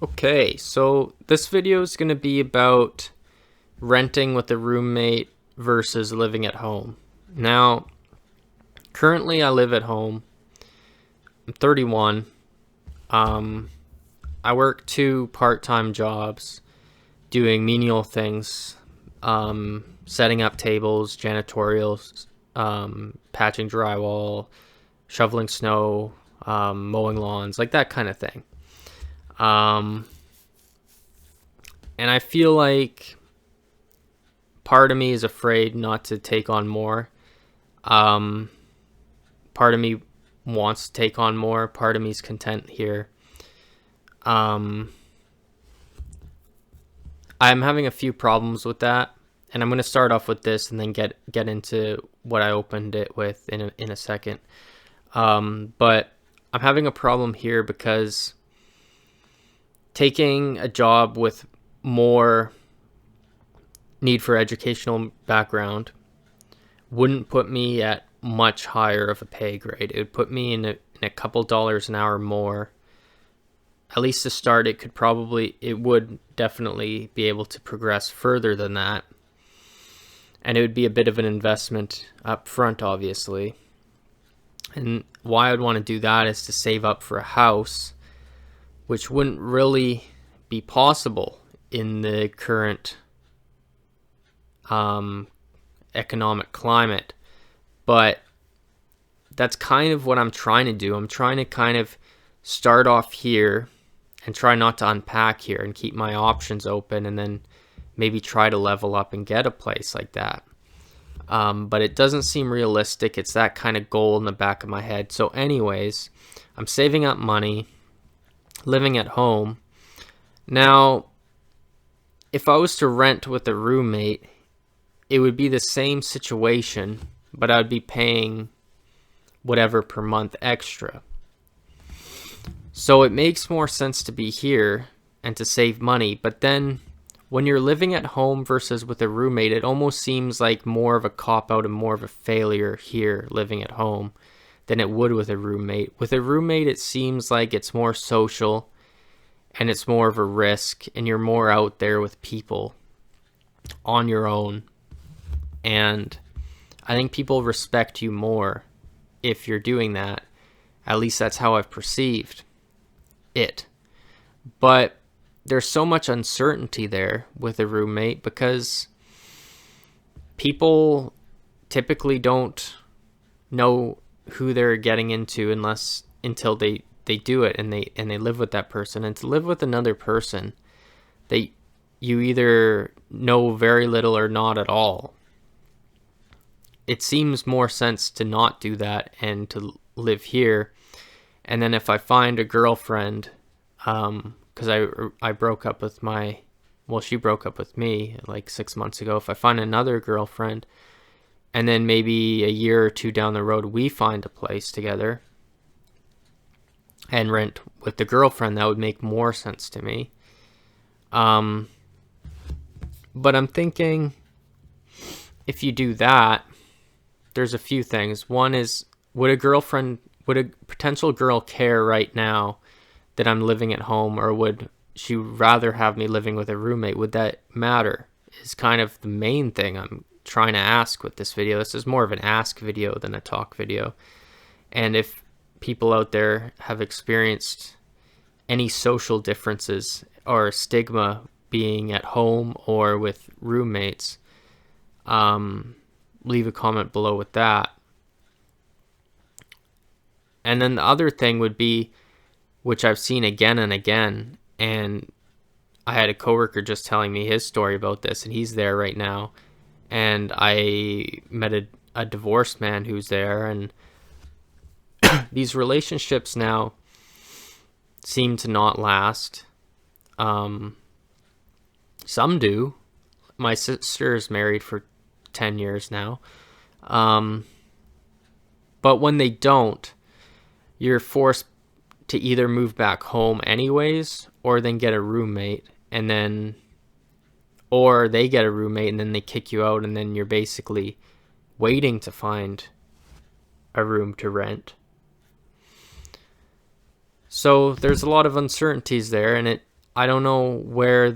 Okay, so this video is going to be about renting with a roommate versus living at home. Now, currently I live at home. I'm 31. Um, I work two part-time jobs doing menial things, setting up tables, janitorial, patching drywall, shoveling snow, mowing lawns, like that kind of thing. Um, and I feel like part of me is afraid not to take on more. Um, Part of me wants to take on more. Part of me is content here. Um, I'm having a few problems with that, and I'm going to start off with this and then get into what I opened it with in a second. But I'm having a problem here because taking a job with more need for educational background wouldn't put me at much higher of a pay grade. It would put me in a couple dollars an hour more. At least to start, it would definitely be able to progress further than that. And it would be a bit of an investment up front, obviously. And why I'd want to do that is to save up for a house, which wouldn't really be possible in the current economic climate. But that's kind of what I'm trying to do. I'm trying to kind of start off here and try not to unpack here and keep my options open, and then maybe try to level up and get a place like that. But it doesn't seem realistic. It's that kind of goal in the back of my head. So anyways, I'm saving up money, living at home. Now, if I was to rent with a roommate, it would be the same situation, but I'd be paying whatever per month extra. So it makes more sense to be here and to save money. But then when you're living at home versus with a roommate, it almost seems like more of a cop-out and more of a failure here living at home than it would with a roommate. With a roommate, it seems like it's more social and it's more of a risk, and you're more out there with people on your own. And I think people respect you more if you're doing that. At least that's how I've perceived it. But there's so much uncertainty there with a roommate because people typically don't know who they're getting into until they do it and they live with that person. And to live with another person that you either know very little or not at all, it seems more sense to not do that and to live here. And then if I find a girlfriend, because I broke up with she broke up with me like 6 months ago. If I find another girlfriend, and then maybe a year or two down the road we find a place together and rent with the girlfriend, that would make more sense to me. But I'm thinking if you do that, there's a few things. One is, would a potential girl care right now that I'm living at home, or would she rather have me living with a roommate? Would that matter? Is kind of the main thing I'm trying to ask with this video. This is more of an ask video than a talk video. And if people out there have experienced any social differences or stigma being at home or with roommates, leave a comment below with that. And then the other thing would be, which I've seen again and again, and I had a coworker just telling me his story about this, and he's there right now, and I met a divorced man who's there, and these relationships now seem to not last. Some do. My sister is married for 10 years now. But when they don't, you're forced to either move back home anyways, or then get a roommate, or they get a roommate and then they kick you out, and then you're basically waiting to find a room to rent. So there's a lot of uncertainties there, and I don't know where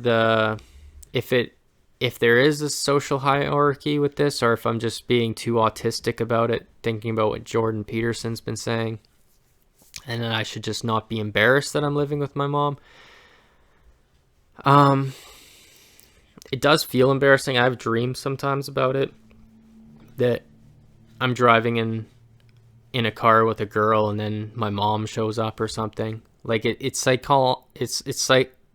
if it if there is a social hierarchy with this, or if I'm just being too autistic about it, thinking about what Jordan Peterson's been saying, and then I should just not be embarrassed that I'm living with my mom. It does feel embarrassing. I have dreams sometimes about it, that I'm driving in a car with a girl and then my mom shows up or something. Like it's like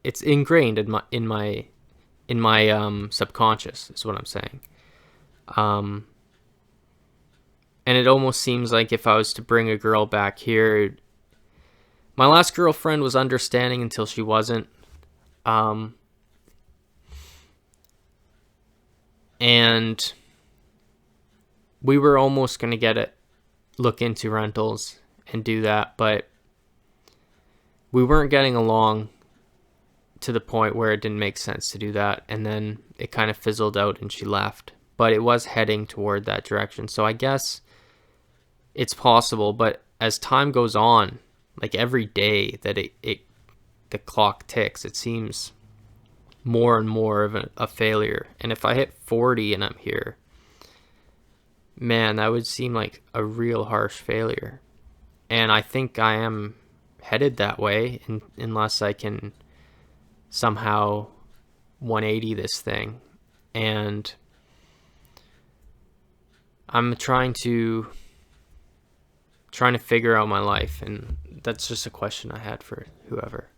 it's ingrained in my subconscious is what I'm saying. And it almost seems like if I was to bring a girl back here, my last girlfriend was understanding until she wasn't. And we were almost going to look into rentals and do that, but we weren't getting along to the point where it didn't make sense to do that. And then it kind of fizzled out and she left, but it was heading toward that direction. So I guess it's possible, but as time goes on, like every day that the clock ticks, it seems more and more of a failure. And if I hit 40 and I'm here, man, that would seem like a real harsh failure. And I think I am headed that way unless I can somehow 180 this thing. And I'm trying to figure out my life, and that's just a question I had for whoever.